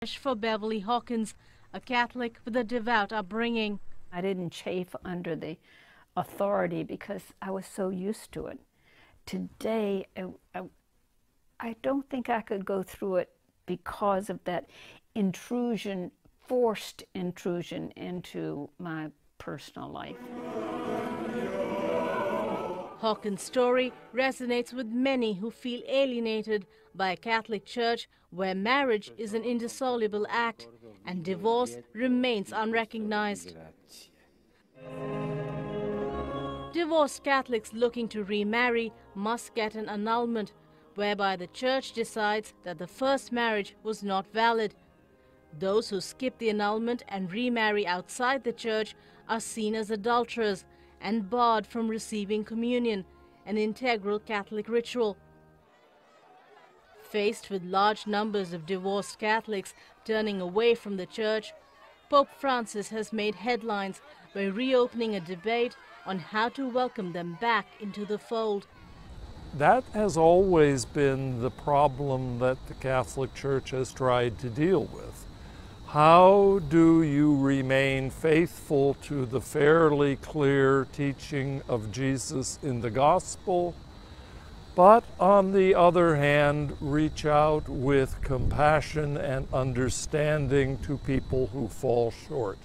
For Beverly Hawkins, a Catholic with a devout upbringing. I didn't chafe under the authority because I was so used to it. Today, I don't think I could go through it because of that intrusion, forced intrusion into my personal life. Hawkins' story resonates with many who feel alienated by a Catholic church where marriage is an indissoluble act and divorce remains unrecognized. Divorced Catholics looking to remarry must get an annulment, whereby the church decides that the first marriage was not valid. Those who skip the annulment and remarry outside the church are seen as adulterers and barred from receiving communion, an integral Catholic ritual. Faced with large numbers of divorced Catholics turning away from the church, Pope Francis has made headlines by reopening a debate on how to welcome them back into the fold. That has always been the problem that the Catholic Church has tried to deal with. How do you remain faithful to the fairly clear teaching of Jesus in the gospel, but on the other hand, reach out with compassion and understanding to people who fall short?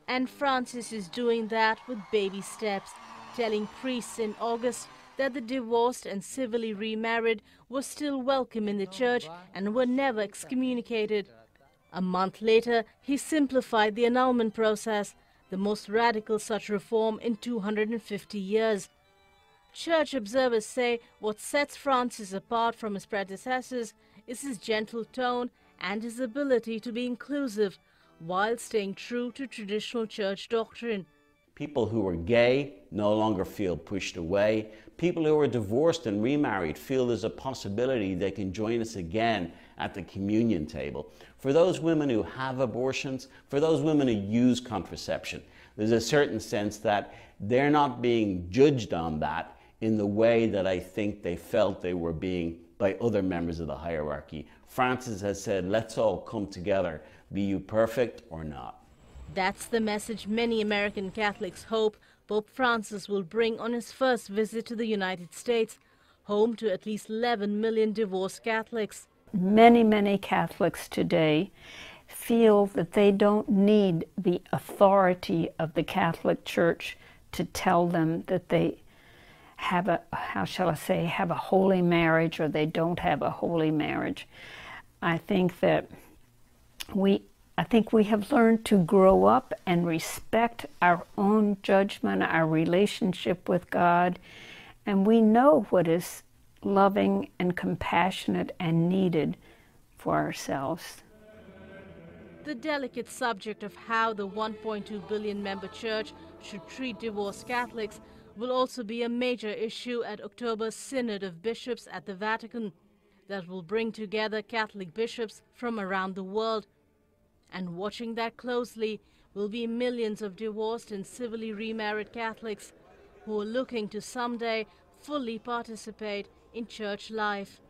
And Francis is doing that with baby steps, telling priests in August that the divorced and civilly remarried were still welcome in the church and were never excommunicated. A month later, he simplified the annulment process, the most radical such reform in 250 years. Church observers say what sets Francis apart from his predecessors is his gentle tone and his ability to be inclusive while staying true to traditional church doctrine. People who are gay no longer feel pushed away. People who are divorced and remarried feel there's a possibility they can join us again at the communion table. For those women who have abortions, for those women who use contraception, there's a certain sense that they're not being judged on that in the way that I think they felt they were being by other members of the hierarchy. Francis has said, let's all come together, be you perfect or not. That's the message many American Catholics hope Pope Francis will bring on his first visit to the United States, home to at least 11 million divorced Catholics. Many Catholics today feel that they don't need the authority of the Catholic Church to tell them that they have a, how shall I say, have a holy marriage or they don't have a holy marriage. I think we have learned to grow up and respect our own judgment, our relationship with God, and we know what is loving and compassionate and needed for ourselves. The delicate subject of how the 1.2 billion member church should treat divorced Catholics will also be a major issue at October's Synod of Bishops at the Vatican that will bring together Catholic bishops from around the world. And watching that closely will be millions of divorced and civilly remarried Catholics who are looking to someday fully participate in church life.